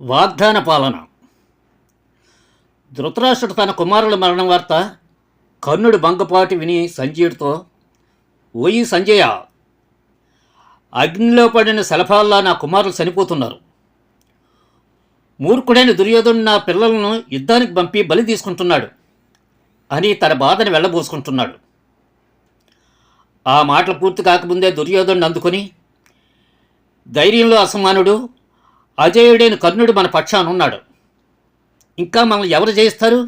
వాగ్దాన పాలన. ధృతరాష్ట్రుడు తన కుమారుల మరణం వార్త కర్ణుడు భంగపాటి విని సంజయుడితో, ఓయి సంజయ, అగ్నిలో పడిన శలభాల్లా నా కుమారులు చనిపోతున్నారు. మూర్ఖుడైన దుర్యోధనుడు నా పిల్లలను యుద్ధానికి పంపి బలి తీసుకుంటున్నాడు అని తన బాధని వెళ్ళబోసుకుంటున్నాడు. ఆ మాటలు పూర్తి కాకముందే దుర్యోధనుడు అందుకొని, ధైర్యంలో అసమానుడు అజేయుడైన కర్ణుడు మన పక్షాన ఉన్నాడు, ఇంకా మనల్ని ఎవరు జయిస్తారు?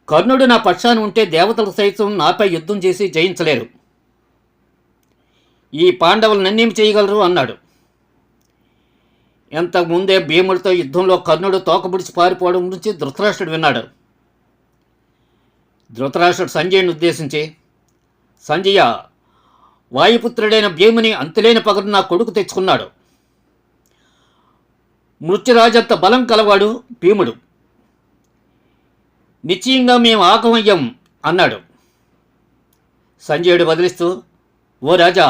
కర్ణుడు నా పక్షాన ఉంటే దేవతలు సైతం నాపై యుద్ధం చేసి జయించలేరు. ఈ పాండవులు నన్నేమి చేయగలరు అన్నాడు. ఇంతకుముందే భీముడితో యుద్ధంలో కర్ణుడు తోకబుడిచి పారిపోవడం గురించి ధృతరాష్ట్రుడు విన్నాడు. ధృతరాష్ట్రుడు సంజయుని ఉద్దేశించి, సంజయ, వాయుపుత్రుడైన భీముని అంతులేని పగరు నా కొడుకు తెచ్చుకున్నాడు. మృత్యురాజంత బలం కలవాడు భీముడు. నిశ్చయంగా మేము ఆగమయ్యం అన్నాడు. సంజయుడు బదిలిస్తూ, ఓ రాజా,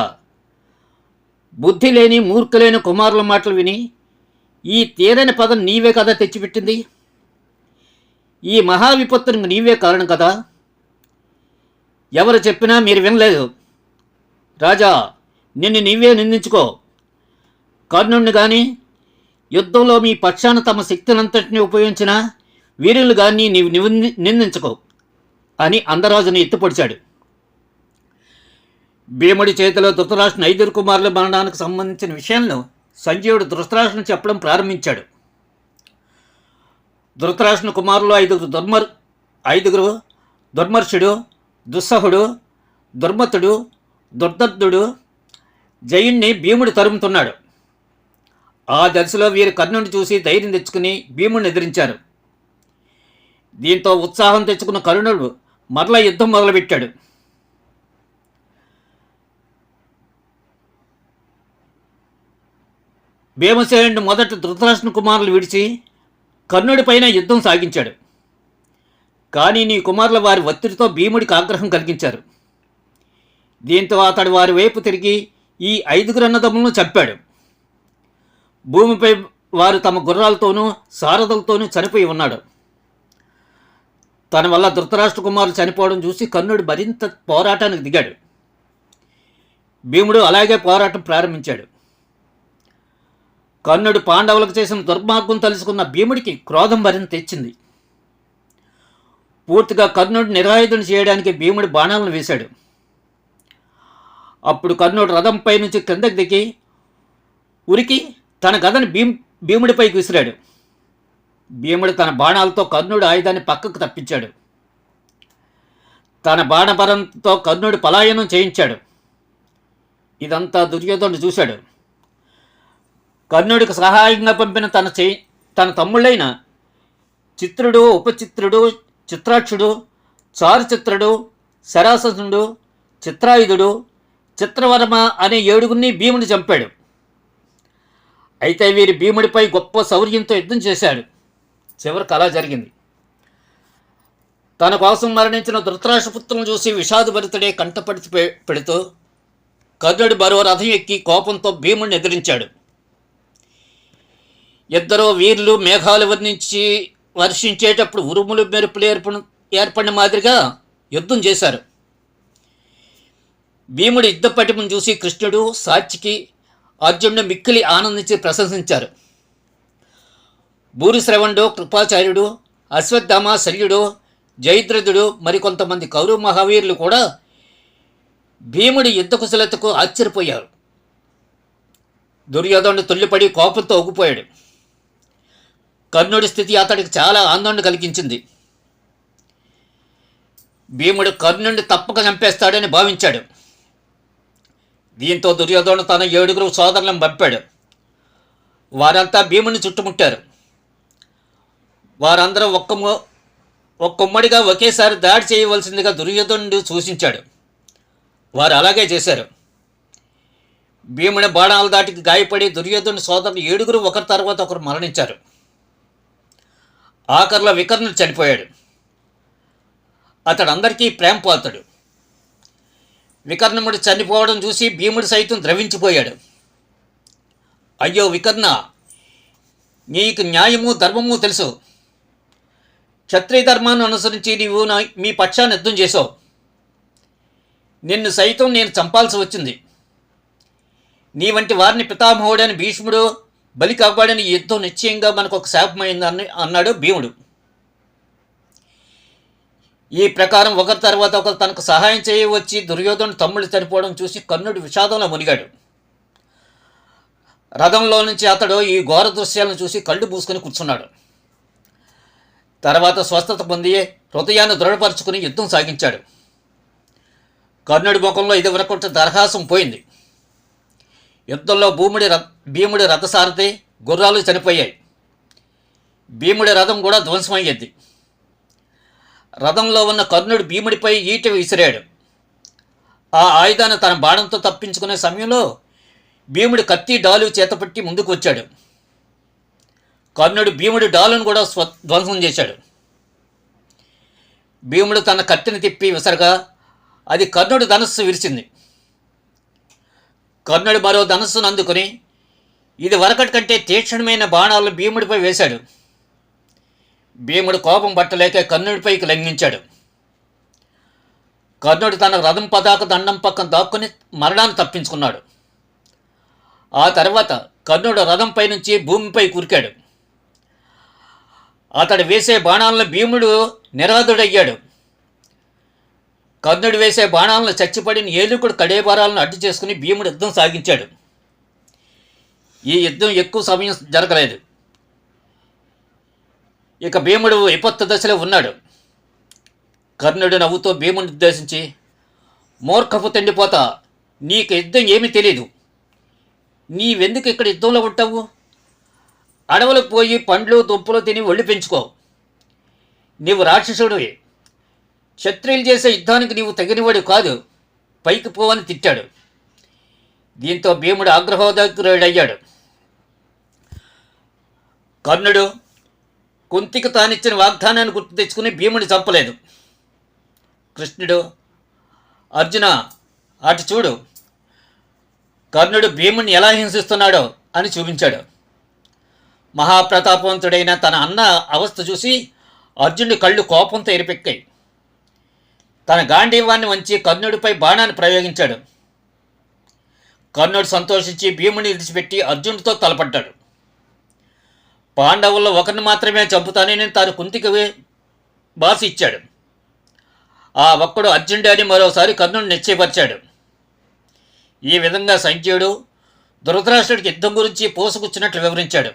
బుద్ధి లేని మూర్ఖులైన కుమారుల మాటలు విని ఈ తీరని పదం నీవే కదా తెచ్చిపెట్టింది. ఈ మహావిపత్తునికి నీవే కారణం కదా. ఎవరు చెప్పినా మీరు వినలేదు. రాజా, నిన్ను నీవే నిందించుకో. కర్ణుణ్ణి కానీ, యుద్ధంలో మీ పక్షాన తమ శక్తినంతటిని ఉపయోగించిన వీరులు కానీ నీవు నిందించుకో అని అందరాజుని ఎత్తుపొడిచాడు. భీముడి చేతిలో ధృతరాష్ట్రుని 5 కుమారుల మరణానికి సంబంధించిన విషయంలో సంజయుడు ధృతరాష్ట్రుని చెప్పడం ప్రారంభించాడు. ధృతరాష్ట్రుని కుమారులు 5 దుర్మర్షుడు, దుస్సహుడు, దుర్మతుడు, దుర్దత్తుడు. జయుణ్ణి భీముడు తరుముతున్నాడు. ఆ దశలో వీరు కర్ణుని చూసి ధైర్యం తెచ్చుకుని భీముడిని ఎదిరించారు. దీంతో ఉత్సాహం తెచ్చుకున్న కర్ణుడు మరల యుద్ధం మొదలుపెట్టాడు. భీమసేనుడు మొదట ధృతరాష్ట్రుని కుమారులు విడిచి కర్ణుడి పైన యుద్ధం సాగించాడు. కానీ నీ కుమారుల వారి ఒత్తిడితో భీముడికి ఆగ్రహం కలిగించారు. దీంతో అతడు వారి వైపు తిరిగి ఈ 5 అన్నదమ్ములను చంపాడు. భూమిపై వారు తమ గుర్రాలతోనూ సారథులతోనూ చనిపోయి ఉన్నాడు. తన వల్ల ధృతరాష్ట్ర కుమారులు చనిపోవడం చూసి కర్ణుడు మరింత పోరాటానికి దిగాడు. భీముడు అలాగే పోరాటం ప్రారంభించాడు. కర్ణుడు పాండవులకు చేసిన దుర్మార్గం తెలుసుకున్న భీముడికి క్రోధం మరింత తెచ్చింది. పూర్తిగా కర్ణుడు నిరాయుధుని చేయడానికి భీముడి బాణాలను వేశాడు. అప్పుడు కర్ణుడు రథంపై నుంచి కిందకి దిగి ఉరికి తన గదని భీముడిపైకి విసిరాడు. భీముడు తన బాణాలతో కర్ణుడు ఆయుధాన్ని పక్కకు తప్పించాడు. తన బాణపరంతో కర్ణుడు పలాయనం చేయించాడు. ఇదంతా దుర్యోధనుడు చూశాడు. కర్ణుడికి సహాయంగా పంపిన తన తమ్ముళ్ళైన చిత్రుడు, ఉపచిత్రుడు, చిత్రాక్షుడు, చారుచిత్రుడు, శరాసనుడు, చిత్రాయుధుడు, చిత్రవర్మ అనే 7 భీముని చంపాడు. అయితే వీరి భీముడిపై గొప్ప శౌర్యంతో యుద్ధం చేశాడు. చివరికి అలా జరిగింది. తన కోసం మరణించిన ధృతరాష్ట్రపుత్రులను చూసి విషాదభరితుడే కంటపడి పెడుతూ కర్ణుడు మరో రథం ఎక్కి కోపంతో భీముడిని ఎదిరించాడు. ఇద్దరు వీరులు మేఘాలు వర్షించేటప్పుడు ఉరుములు మెరుపులు ఏర్పడిన మాదిరిగా యుద్ధం చేశారు. భీముడి యుద్ధ పటిమను చూసి కృష్ణుడు, సాత్యకి, అర్జునుడు మిక్కిలి ఆనందించి ప్రశంసించారు. భూరిశ్రవణుడు, కృపాచార్యుడు, అశ్వత్థామ, శల్యుడు, జయద్రథుడు మరికొంతమంది కౌరవ మహావీరులు కూడా భీముడి యుద్ధ కుశలతకు ఆశ్చర్యపోయారు. దుర్యోధనుడు తుల్లిపడి కోపంతో ఊగిపోయాడు. కర్ణుడి స్థితి అతడికి చాలా ఆందోళన కలిగించింది. భీముడు కర్ణుడిని తప్పక చంపేస్తాడని భావించాడు. దీంతో దుర్యోధనుడు తన 7 సోదరులను పంపాడు. వారంతా భీముని చుట్టుముట్టారు. వారందరూ ఒక్కమ్మడిగా ఒకేసారి దాడి చేయవలసిందిగా దుర్యోధనుడు సూచించాడు. వారు అలాగే చేశారు. భీముని బాణాల దాటికి గాయపడి దుర్యోధనుడి సోదరులు 7 ఒకరి తర్వాత ఒకరు మరణించారు. ఆఖరిలో వికర్ణుడు చనిపోయాడు. అతడు అందరికీ ప్రేమపాత్రుడు. వికర్ణముడు చనిపోవడం చూసి భీముడు సైతం ద్రవించిపోయాడు. అయ్యో వికర్ణ, నీకు న్యాయము ధర్మము తెలుసు. క్షత్రియ ధర్మాన్ని అనుసరించి నీవు మీ పక్షాన్ని యుద్ధం చేసావు. నిన్ను సైతం నేను చంపాల్సి వచ్చింది. నీ వంటి వారిని పితామహుడని భీష్ముడు బలి కాపాడని ఈ యుద్ధం నిశ్చయంగా మనకు ఒక శాపమైందని అన్నాడు భీముడు. ఈ ప్రకారం ఒకరి తర్వాత ఒకరు తనకు సహాయం చేయవచ్చి దుర్యోధను తమ్ముళ్ళు చనిపోవడం చూసి కర్ణుడు విషాదంలో మునిగాడు. రథంలో నుంచి అతడు ఈ ఘోర దృశ్యాలను చూసి కళ్ళు మూసుకొని కూర్చున్నాడు. తర్వాత స్వస్థత పొంది హృదయాన్ని దృఢపరుచుకుని యుద్ధం సాగించాడు. కర్ణుడి ముఖంలో ఇదివరకు దరహాసం పోయింది. యుద్ధంలో భీముడి రథసారథి గుర్రాలు చనిపోయాయి. భీముడి రథం కూడా ధ్వంసమయ్యేది. రథంలో ఉన్న కర్ణుడు భీముడిపై ఈట విసిరాడు. ఆ ఆయుధాన్ని తన బాణంతో తప్పించుకునే సమయంలో భీముడి కత్తి డాలు చేతపట్టి ముందుకు వచ్చాడు. కర్ణుడు భీముడి డాలును కూడా ధ్వంసం చేశాడు. భీముడు తన కత్తిని తిప్పి విసరగా అది కర్ణుడి ధనస్సు విరిచింది. కర్ణుడు మరో ధనస్సును అందుకుని ఇది వరకటి కంటే తీక్షణమైన బాణాలను భీముడిపై వేశాడు. భీముడు కోపం పట్టలేక కర్ణుడిపైకి లంఘించాడు. కర్ణుడు తన రథం పతాక దండం పక్కన దాక్కుని మరణాన్ని తప్పించుకున్నాడు. ఆ తర్వాత కర్ణుడు రథంపై నుంచి భూమిపై కురికాడు. అతడు వేసే బాణాలను భీముడు నిరాధుడయ్యాడు. కర్ణుడు వేసే బాణాలను చచ్చిపడిన ఏలుకుడు కడేబారాలను అడ్డు చేసుకుని భీముడు యుద్ధం సాగించాడు. ఈ యుద్ధం ఎక్కువ సమయం జరగలేదు. ఇక భీముడు విపత్తు దశలో ఉన్నాడు. కర్ణుడు నవ్వుతో భీముడిని ఉద్దేశించి, మూర్ఖపు తిండిపోతా, నీకు యుద్ధం ఏమీ తెలీదు. నీవెందుకు ఇక్కడ యుద్ధంలో ఉంటావు? అడవులకు పోయి పండ్లు దుంపలు తిని ఒళ్ళు పెంచుకో. నీవు రాక్షసుడివి. క్షత్రియులు చేసే యుద్ధానికి నీవు తగినవాడు కాదు, పైకి పోవని తిట్టాడు. దీంతో భీముడు ఆగ్రహోదగ్రుడయ్యాడు. కర్ణుడు కుంతికి తానిచ్చిన వాగ్దానాన్ని గుర్తు తెచ్చుకుని భీముడిని చంపలేదు. కృష్ణుడు, అర్జున అటు చూడు, కర్ణుడు భీముడిని ఎలా హింసిస్తున్నాడో అని చూపించాడు. మహాప్రతాపవంతుడైన తన అన్న అవస్థ చూసి అర్జునుడి కళ్ళు కోపంతో ఎరిపెక్కాయి. తన గాంధీవాన్ని వంచి కర్ణుడిపై బాణాన్ని ప్రయోగించాడు. కర్ణుడు సంతోషించి భీముని విడిచిపెట్టి అర్జునుడితో తలపడ్డాడు. పాండవుల్లో ఒకరిని మాత్రమే చంపుతానని తాను కుంతికి బాసి ఇచ్చాడు. ఆ ఒక్కడు అర్జునుడే అని మరోసారి కర్ణుడిని నిశ్చయపరిచాడు. ఈ విధంగా సంజయుడు ధృతరాష్ట్రుడికి యుద్ధం గురించి పోసుకొచ్చినట్లు వివరించాడు.